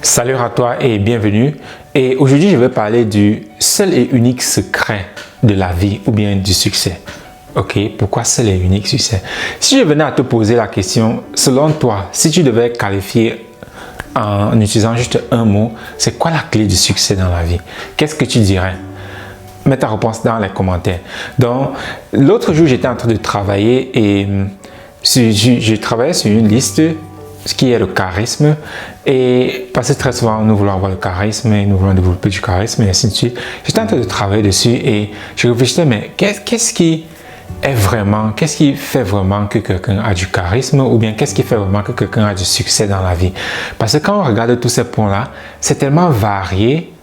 Salut à toi et bienvenue. Et aujourd'hui, je vais parler du seul et unique secret de la vie ou bien du succès. Ok, pourquoi seul et unique succès? Si je venais à te poser la question, selon toi, si tu devais qualifier en utilisant juste un mot, c'est quoi la clé du succès dans la vie? Qu'est-ce que tu dirais? Mets ta réponse dans les commentaires. Donc, l'autre jour, j'étais en train de travailler et je travaillais sur une liste, ce qui est le charisme, et parce que très souvent nous voulons avoir le charisme et nous voulons développer du charisme et ainsi de suite. J'étais en train de travailler dessus et je réfléchissais, mais qu'est-ce qui fait vraiment que quelqu'un a du charisme ou bien qu'est-ce qui fait vraiment que quelqu'un a du succès dans la vie? Parce que quand on regarde tous ces points-là, c'est tellement varié.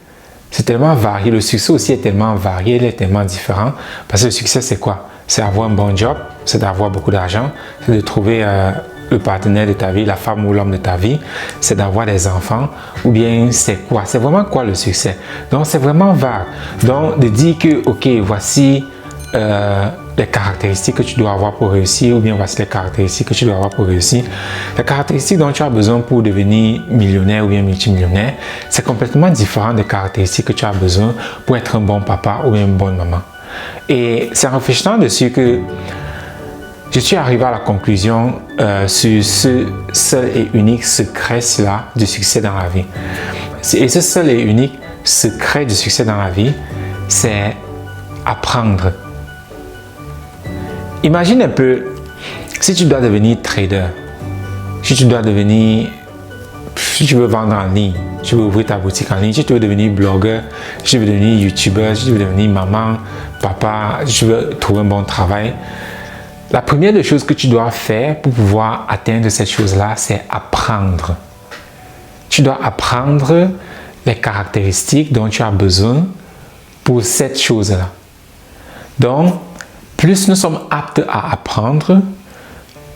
C'est tellement varié, le succès aussi est tellement varié, il est tellement différent. Parce que le succès, c'est quoi? C'est avoir un bon job, c'est d'avoir beaucoup d'argent, c'est de trouver le partenaire de ta vie, la femme ou l'homme de ta vie, c'est d'avoir des enfants, ou bien c'est quoi? C'est vraiment quoi le succès? Donc, c'est vraiment vague. Donc, de dire que, ok, voici les caractéristiques que tu dois avoir pour réussir, ou bien voici les caractéristiques que tu dois avoir pour réussir. Les caractéristiques dont tu as besoin pour devenir millionnaire ou bien multimillionnaire, c'est complètement différent des caractéristiques que tu as besoin pour être un bon papa ou bien une bonne maman. Et c'est en réfléchissant dessus que je suis arrivé à la conclusion sur ce seul et unique secret-là du succès dans la vie. Et ce seul et unique secret du succès dans la vie, c'est apprendre. Imagine un peu, si tu dois devenir trader, si tu veux vendre en ligne, tu veux ouvrir ta boutique en ligne, si tu veux devenir blogueur, si tu veux devenir youtubeur, si tu veux devenir maman, papa, si tu veux trouver un bon travail, la première des choses que tu dois faire pour pouvoir atteindre cette chose-là, c'est apprendre. Tu dois apprendre les caractéristiques dont tu as besoin pour cette chose-là. Donc, plus nous sommes aptes à apprendre,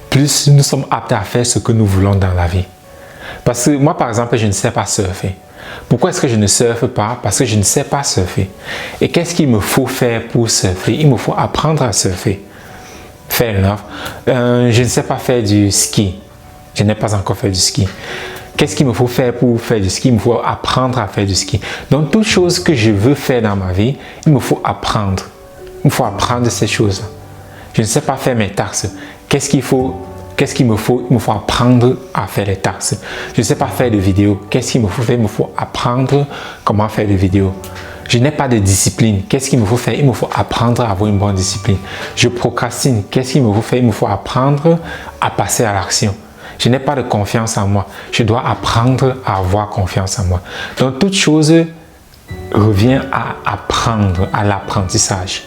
plus nous sommes aptes à faire ce que nous voulons dans la vie. Parce que moi, par exemple, je ne sais pas surfer. Pourquoi est-ce que je ne surfe pas? Parce que je ne sais pas surfer. Et qu'est-ce qu'il me faut faire pour surfer? Il me faut apprendre à surfer. Fair enough. Je ne sais pas faire du ski. Je n'ai pas encore fait du ski. Qu'est-ce qu'il me faut faire pour faire du ski? Il me faut apprendre à faire du ski. Donc, toute chose que je veux faire dans ma vie, il me faut apprendre. Il faut apprendre ces choses. Je ne sais pas faire mes taxes. Qu'est-ce qu'il me faut? Il me faut apprendre à faire les taxes. Je ne sais pas faire de vidéos. Qu'est-ce qu'il me faut faire? Il me faut apprendre comment faire des vidéos. Je n'ai pas de discipline. Qu'est-ce qu'il me faut faire? Il me faut apprendre à avoir une bonne discipline. Je procrastine. Qu'est-ce qu'il me faut faire? Il me faut apprendre à passer à l'action. Je n'ai pas de confiance en moi. Je dois apprendre à avoir confiance en moi. Donc, toute chose revient à apprendre, à l'apprentissage.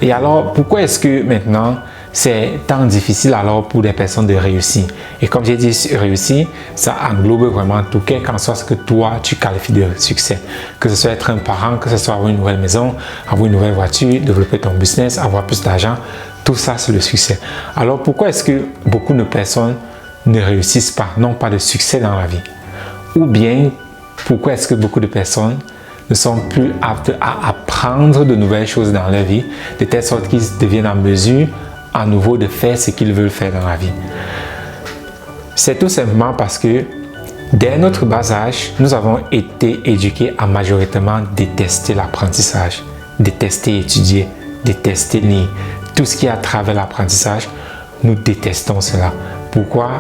Et alors, pourquoi est-ce que maintenant, c'est tant difficile alors pour des personnes de réussir? Et comme j'ai dit, réussir, ça englobe vraiment tout, quel qu'en soit ce que toi, tu qualifies de succès. Que ce soit être un parent, que ce soit avoir une nouvelle maison, avoir une nouvelle voiture, développer ton business, avoir plus d'argent, tout ça, c'est le succès. Alors, pourquoi est-ce que beaucoup de personnes ne réussissent pas, n'ont pas de succès dans la vie? Ou bien, pourquoi est-ce que beaucoup de personnes ne sont plus aptes à apprendre de nouvelles choses dans leur vie, de telle sorte qu'ils deviennent en mesure à nouveau de faire ce qu'ils veulent faire dans la vie? C'est tout simplement parce que dès notre bas âge, nous avons été éduqués à majoritairement détester l'apprentissage, détester étudier, détester lire. Tout ce qui est à travers l'apprentissage, nous détestons cela. Pourquoi?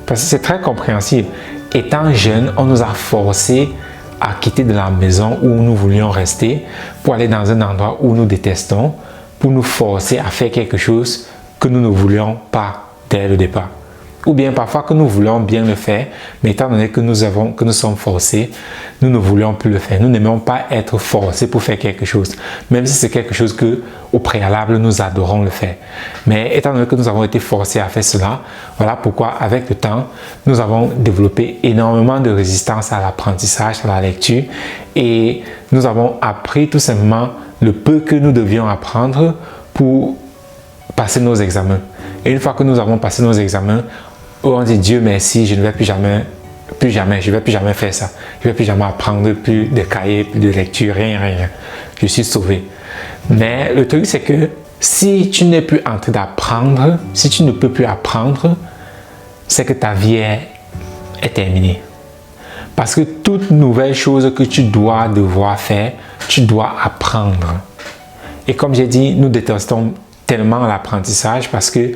Parce que c'est très compréhensible. Étant jeune, on nous a forcés à quitter de la maison où nous voulions rester pour aller dans un endroit où nous détestons, pour nous forcer à faire quelque chose que nous ne voulions pas dès le départ. Ou bien parfois que nous voulons bien le faire, mais étant donné que nous sommes forcés, nous ne voulions plus le faire. Nous n'aimons pas être forcés pour faire quelque chose, même si c'est quelque chose que, au préalable, nous adorons le faire. Mais étant donné que nous avons été forcés à faire cela, voilà pourquoi, avec le temps, nous avons développé énormément de résistance à l'apprentissage, à la lecture, et nous avons appris tout simplement le peu que nous devions apprendre pour passer nos examens. Et une fois que nous avons passé nos examens, on dit Dieu merci, je ne vais plus jamais, je vais plus jamais faire ça. Je ne vais plus jamais apprendre, plus de cahiers, plus de lecture, rien. Je suis sauvé. Mais le truc, c'est que si tu n'es plus en train d'apprendre, si tu ne peux plus apprendre, c'est que ta vie est terminée. Parce que toute nouvelle chose que tu dois devoir faire, tu dois apprendre. Et comme j'ai dit, nous détestons tellement l'apprentissage parce que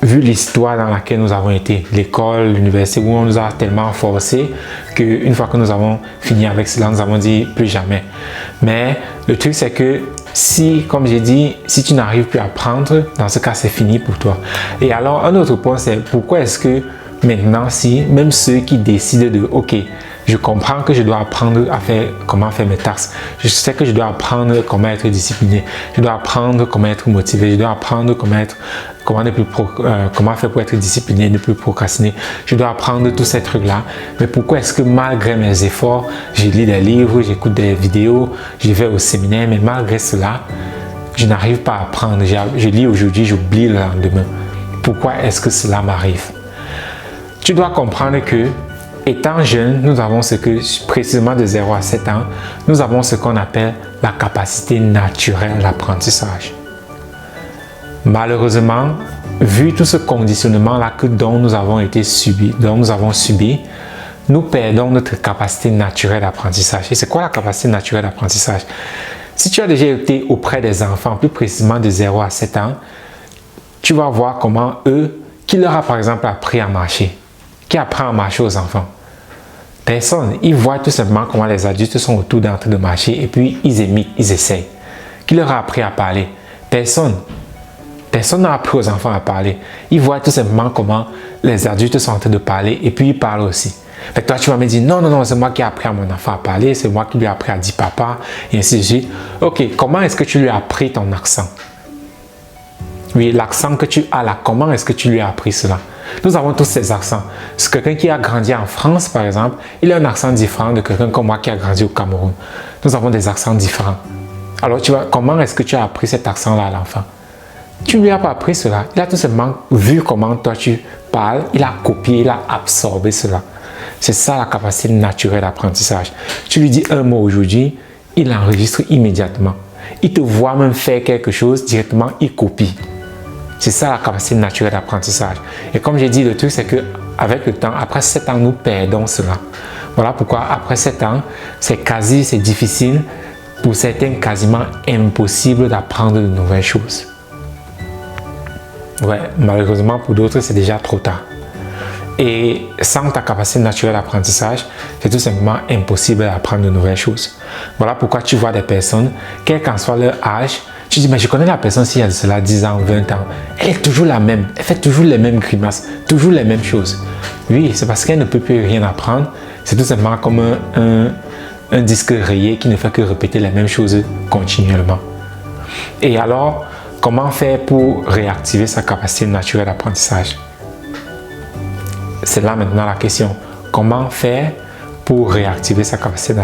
vu l'histoire dans laquelle nous avons été, l'école, l'université, où on nous a tellement forcé qu'une fois que nous avons fini avec cela, nous avons dit plus jamais. Mais le truc, c'est que si, comme j'ai dit, si tu n'arrives plus à apprendre, dans ce cas, c'est fini pour toi. Et alors, un autre point, c'est pourquoi est-ce que maintenant, si même ceux qui décident de, ok, je comprends que je dois apprendre à faire, comment faire mes taxes. Je sais que je dois apprendre comment être discipliné. Je dois apprendre comment être motivé. Je dois apprendre comment faire pour être discipliné, ne plus procrastiner. Je dois apprendre tous ces trucs-là. Mais pourquoi est-ce que malgré mes efforts, je lis des livres, j'écoute des vidéos, je vais au séminaire, mais malgré cela, je n'arrive pas à apprendre. Je lis aujourd'hui, j'oublie le lendemain. Pourquoi est-ce que cela m'arrive? Tu dois comprendre que étant jeune, nous avons ce que, précisément de 0 à 7 ans, nous avons ce qu'on appelle la capacité naturelle d'apprentissage. Malheureusement, vu tout ce conditionnement-là dont nous avons subi, nous perdons notre capacité naturelle d'apprentissage. Et c'est quoi la capacité naturelle d'apprentissage? Si tu as déjà été auprès des enfants, plus précisément de 0 à 7 ans, tu vas voir comment eux, qui leur a par exemple appris à marcher, qui apprend à marcher aux enfants? Personne. Ils voient tout simplement comment les adultes sont autour d'en train de marcher et puis ils imitent, ils essayent. Qui leur a appris à parler? Personne. Personne n'a appris aux enfants à parler. Ils voient tout simplement comment les adultes sont en train de parler et puis ils parlent aussi. Fait que toi, tu vas me dire, non, c'est moi qui ai appris à mon enfant à parler, c'est moi qui lui ai appris à dire papa, et ainsi de suite. Ok, comment est-ce que tu lui as appris ton accent? Oui, l'accent que tu as là, comment est-ce que tu lui as appris cela? Nous avons tous ces accents. C'est quelqu'un qui a grandi en France, par exemple, il a un accent différent de quelqu'un comme moi qui a grandi au Cameroun. Nous avons des accents différents. Alors, comment est-ce que tu as appris cet accent-là à l'enfant? Tu ne lui as pas appris cela. Il a tout simplement vu comment toi tu parles, il a copié, il a absorbé cela. C'est ça la capacité naturelle d'apprentissage. Tu lui dis un mot aujourd'hui, il enregistre immédiatement. Il te voit même faire quelque chose, directement, il copie. C'est ça la capacité naturelle d'apprentissage. Et comme j'ai dit, le truc, c'est qu'avec le temps, après 7 ans, nous perdons cela. Voilà pourquoi après 7 ans, c'est difficile, pour certains quasiment impossible d'apprendre de nouvelles choses. Ouais, malheureusement, pour d'autres, c'est déjà trop tard. Et sans ta capacité naturelle d'apprentissage, c'est tout simplement impossible d'apprendre de nouvelles choses. Voilà pourquoi tu vois des personnes, quel qu'en soit leur âge, tu dis, mais je connais la personne s'il y a de cela 10 ans, 20 ans. Elle est toujours la même. Elle fait toujours les mêmes grimaces, toujours les mêmes choses. Oui, c'est parce qu'elle ne peut plus rien apprendre. C'est tout simplement comme un disque rayé qui ne fait que répéter les mêmes choses continuellement. Et alors, comment faire pour réactiver sa capacité naturelle d'apprentissage? C'est là maintenant la question. Comment faire pour réactiver sa capacité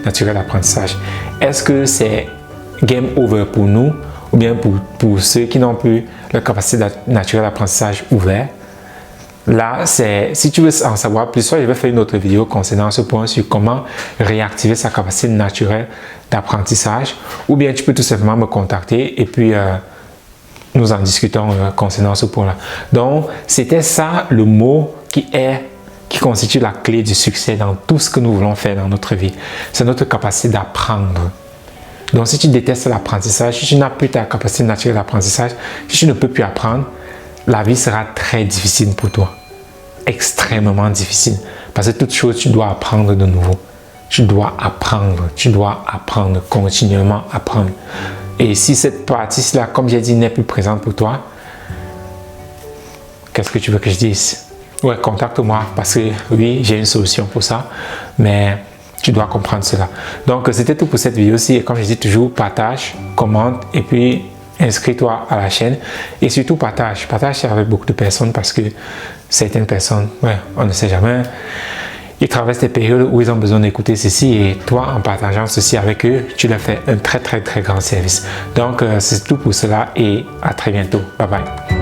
naturelle d'apprentissage? Est-ce que c'est game over pour nous ou bien pour ceux qui n'ont plus la capacité naturelle d'apprentissage ouverte? Là, si tu veux en savoir plus, soit je vais faire une autre vidéo concernant ce point sur comment réactiver sa capacité naturelle d'apprentissage, ou bien tu peux tout simplement me contacter et puis nous en discutons concernant ce point-là. Donc, c'était ça le mot qui constitue la clé du succès dans tout ce que nous voulons faire dans notre vie. C'est notre capacité d'apprendre. Donc, si tu détestes l'apprentissage, si tu n'as plus ta capacité naturelle d'apprentissage, si tu ne peux plus apprendre, la vie sera très difficile pour toi. Extrêmement difficile. Parce que toute chose, tu dois apprendre de nouveau. Tu dois apprendre, continuellement apprendre. Et si cette partie-là, comme j'ai dit, n'est plus présente pour toi, qu'est-ce que tu veux que je dise? Ouais, contacte-moi parce que oui, j'ai une solution pour ça, mais tu dois comprendre cela. Donc, c'était tout pour cette vidéo-ci. Et comme je dis toujours, partage, commente et puis inscris-toi à la chaîne. Et surtout, partage ça avec beaucoup de personnes parce que certaines personnes, ouais, on ne sait jamais, ils traversent des périodes où ils ont besoin d'écouter ceci et toi, en partageant ceci avec eux, tu leur fais un très, très, très grand service. Donc, c'est tout pour cela et à très bientôt. Bye bye.